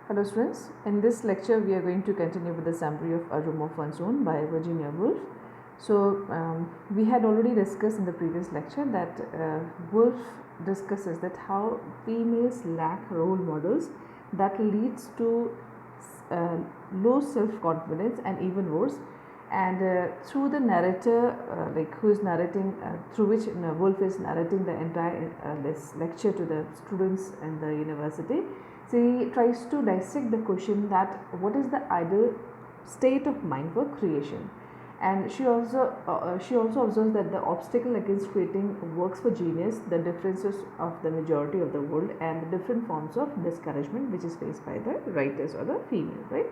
Hello students, in this lecture we are going to continue with the summary of A Room of One's Own by Virginia Woolf. So we had already discussed in the previous lecture that Woolf discusses that how females lack role models that leads to low self-confidence and even worse, and through the narrator like who is narrating through which Woolf is narrating the entire this lecture to the students in the university. She tries to dissect the question that what is the ideal state of mind for creation, and she also observes that the obstacle against creating works for genius, the differences of the majority of the world, and the different forms of discouragement which is faced by the writers or the female, right?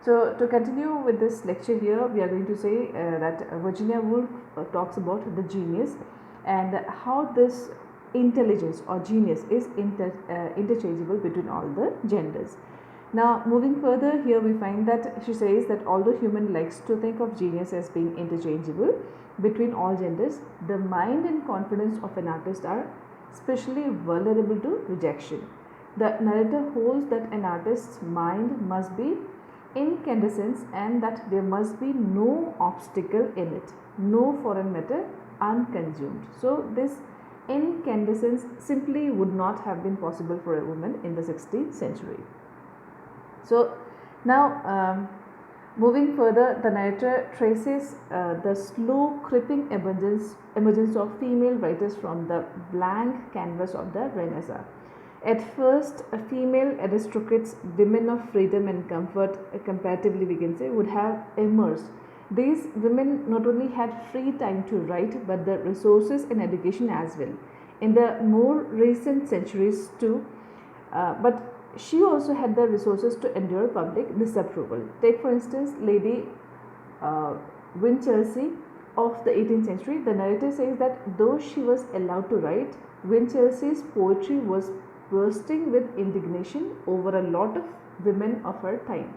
So to continue with this lecture here, we are going to say that Virginia Woolf talks about the genius and how this intelligence or genius is interchangeable between all the genders. Now moving further, here we find that she says that although human likes to think of genius as being interchangeable between all genders, the mind and confidence of an artist are especially vulnerable to rejection. The narrator holds that an artist's mind must be incandescent and that there must be no obstacle in it, no foreign matter unconsumed. So this incandescence simply would not have been possible for a woman in the 16th century. So now moving further, the narrator traces the slow creeping emergence of female writers from the blank canvas of the Renaissance. At first, female aristocrats, women of freedom and comfort, comparatively we can say, would have emerged. These women not only had free time to write, but the resources and education as well. In the more recent centuries too, but she also had the resources to endure public disapproval. Take for instance Lady Winchelsea of the 18th century. The narrator says that though she was allowed to write, Winchelsea's poetry was bursting with indignation over a lot of women of her time.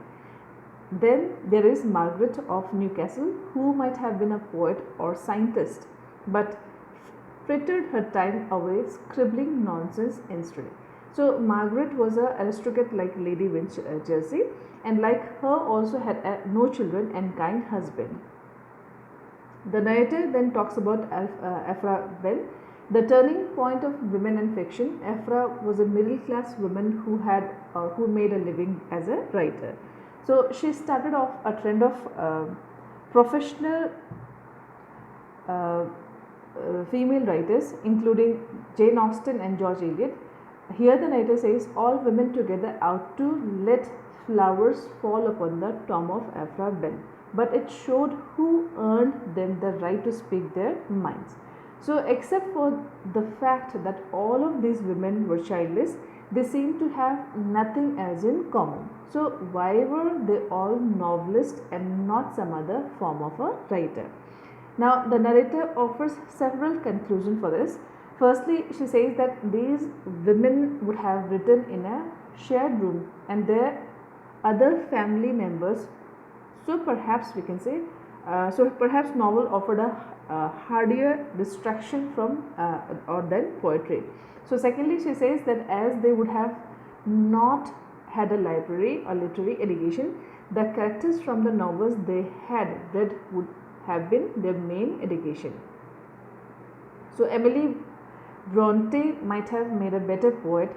Then there is Margaret of Newcastle, who might have been a poet or scientist, but frittered her time away scribbling nonsense instead. So Margaret was an aristocrat like Lady Winchelsea, and like her also had no children and kind husband. The narrator then talks about Aphra Bell, the turning point of women in fiction. Aphra was a middle-class woman who made a living as a writer. So she started off a trend of professional female writers, including Jane Austen and George Eliot. Here the narrator says all women together ought to let flowers fall upon the tomb of Aphra Bell, but it showed who earned them the right to speak their minds. So except for the fact that all of these women were childless, they seem to have nothing else in common. So why were they all novelists and not some other form of a writer? Now the narrator offers several conclusions for this. Firstly, she says that these women would have written in a shared room and their other family members. So perhaps we can say, perhaps novel offered a hardier distraction from or than poetry. So secondly, she says that as they would have not had a library or literary education, the characters from the novels they had read would have been their main education. So Emily Bronte might have made a better poet.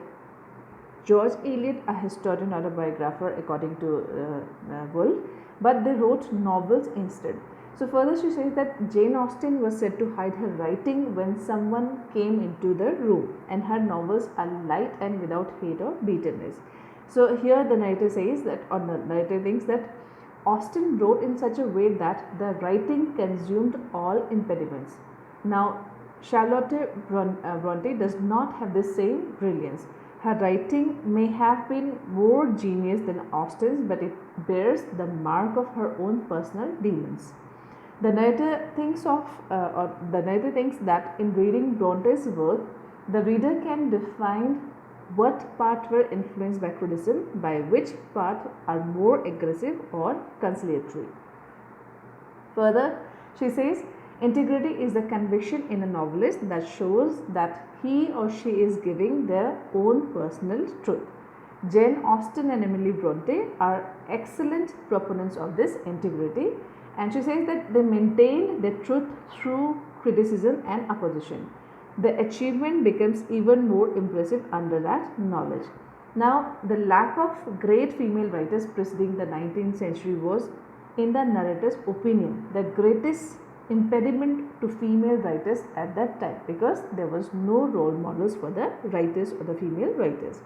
George Eliot, a historian or a biographer according to Woolf, but they wrote novels instead. So further she says that Jane Austen was said to hide her writing when someone came into the room, and her novels are light and without hate or bitterness. So here the narrator says that, or the narrator thinks that Austen wrote in such a way that the writing consumed all impediments. Now Charlotte Bronte does not have the same brilliance. Her writing may have been more genius than Austen's, but it bears the mark of her own personal demons. The narrator thinks that in reading Bronte's work, the reader can define what part were influenced by criticism, by which part are more aggressive or conciliatory. Further, she says, integrity is the conviction in a novelist that shows that he or she is giving their own personal truth. Jane Austen and Emily Bronte are excellent proponents of this integrity, and she says that they maintained the truth through criticism and opposition. The achievement becomes even more impressive under that knowledge. Now, the lack of great female writers preceding the 19th century was, in the narrator's opinion, the greatest impediment to female writers at that time, because there was no role models for the writers or the female writers.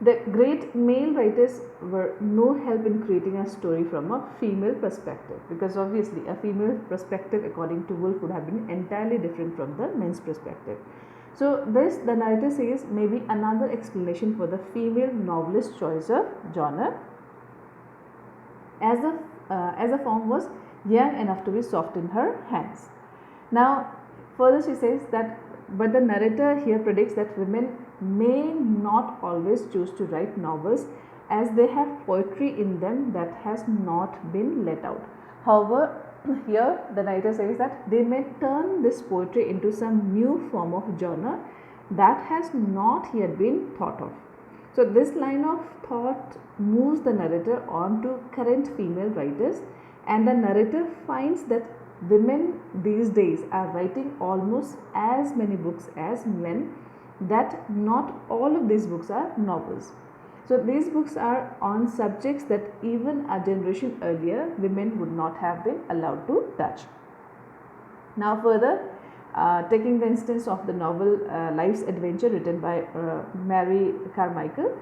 The great male writers were no help in creating a story from a female perspective, because obviously a female perspective according to Woolf would have been entirely different from the men's perspective. So this, the narrator says, may be another explanation for the female novelist choice of genre, as the form was young enough to be soft in her hands. Now further she says that, but the narrator here predicts that women may not always choose to write novels, as they have poetry in them that has not been let out. However, here the narrator says that they may turn this poetry into some new form of genre that has not yet been thought of. So this line of thought moves the narrator on to current female writers, and the narrator finds that women these days are writing almost as many books as men, that not all of these books are novels. So these books are on subjects that even a generation earlier women would not have been allowed to touch. Now further, taking the instance of the novel Life's Adventure written by Mary Carmichael,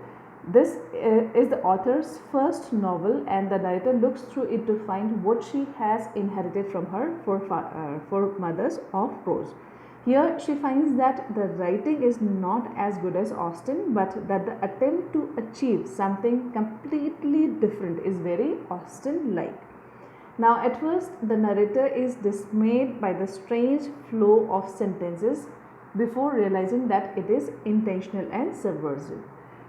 this is the author's first novel, and the narrator looks through it to find what she has inherited from her foremothers of prose. Here she finds that the writing is not as good as Austen, but that the attempt to achieve something completely different is very Austen-like. Now at first the narrator is dismayed by the strange flow of sentences before realizing that it is intentional and subversive.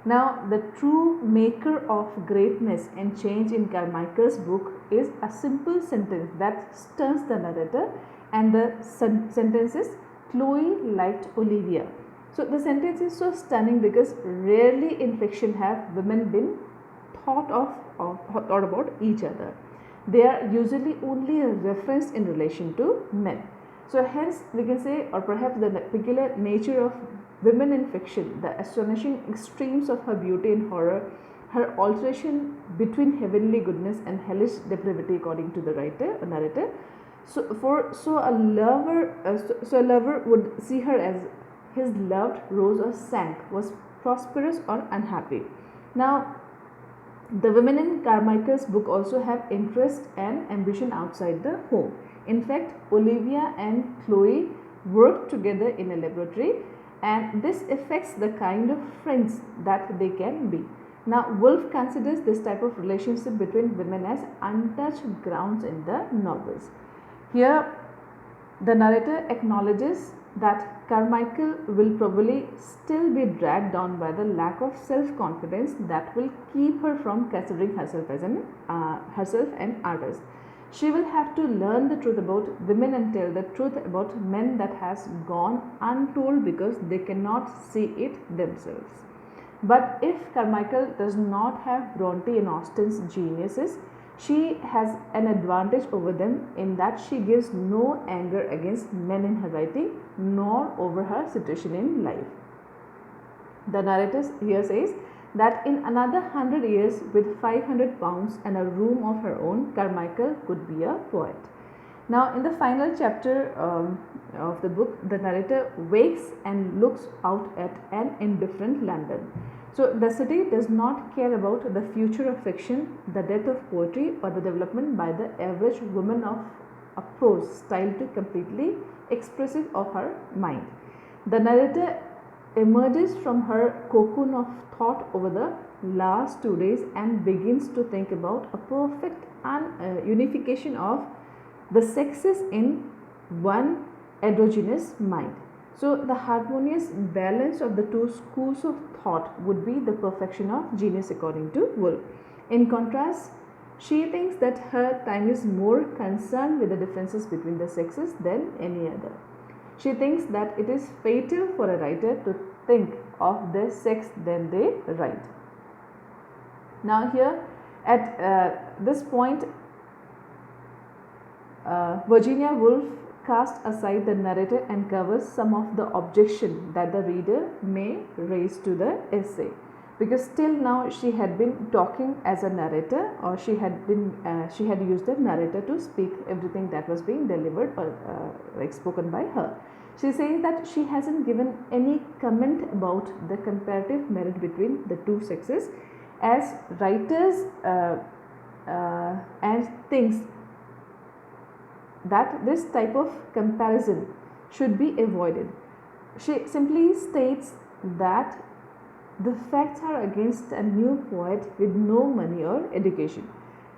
Now the true maker of greatness and change in Carmichael's book is a simple sentence that stuns the narrator, and the sentence is, Chloe liked Olivia. So the sentence is so stunning because rarely in fiction have women been thought about each other. They are usually only referenced in relation to men. So hence we can say, or perhaps the peculiar nature of women in fiction, the astonishing extremes of her beauty and horror, her alteration between heavenly goodness and hellish depravity according to the narrator. So a lover would see her as his loved rose or sank, was prosperous or unhappy. Now the women in Carmichael's book also have interest and ambition outside the home. In fact, Olivia and Chloe work together in a laboratory, and this affects the kind of friends that they can be. Now Woolf considers this type of relationship between women as untouched grounds in the novels. Here the narrator acknowledges that Carmichael will probably still be dragged down by the lack of self-confidence that will keep her from considering herself as an artist. She will have to learn the truth about women and tell the truth about men that has gone untold because they cannot see it themselves. But if Carmichael does not have Bronte and Austen's geniuses, she has an advantage over them in that she gives no anger against men in her writing, nor over her situation in life. The narrator here says that in another 100 years, with 500 pounds and a room of her own, Carmichael could be a poet. Now in the final chapter of the book, the narrator wakes and looks out at an indifferent London. So the city does not care about the future of fiction, the death of poetry, or the development by the average woman of a prose style to completely expressive of her mind. The narrator emerges from her cocoon of thought over the last 2 days and begins to think about a perfect unification of the sexes in one androgynous mind. So the harmonious balance of the two schools of thought would be the perfection of genius according to Woolf. In contrast, she thinks that her time is more concerned with the differences between the sexes than any other. She thinks that it is fatal for a writer to think of their sex than they write. Now here at this point, Virginia Woolf casts aside the narrator and covers some of the objection that the reader may raise to the essay, because till now she had been talking as a narrator, or she had used the narrator to speak everything that was being delivered or like spoken by her. She says that she hasn't given any comment about the comparative merit between the two sexes, as writers and thinks that this type of comparison should be avoided. She simply states that the facts are against a new poet with no money or education.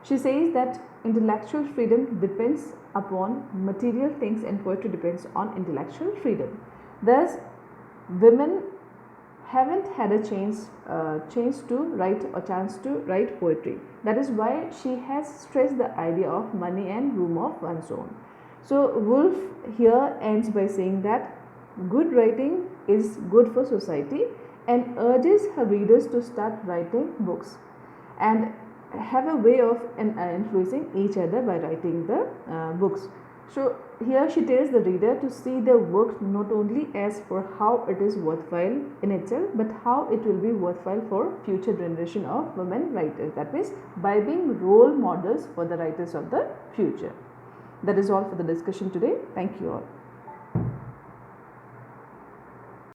She says that intellectual freedom depends upon material things and poetry depends on intellectual freedom. Thus, women haven't had a chance to write or chance to write poetry. That is why she has stressed the idea of money and room of one's own. So Woolf here ends by saying that good writing is good for society, and urges her readers to start writing books and have a way of influencing each other by writing the books. So here she tells the reader to see the work not only as for how it is worthwhile in itself, but how it will be worthwhile for future generation of women writers. That means by being role models for the writers of the future. That is all for the discussion today. Thank you all.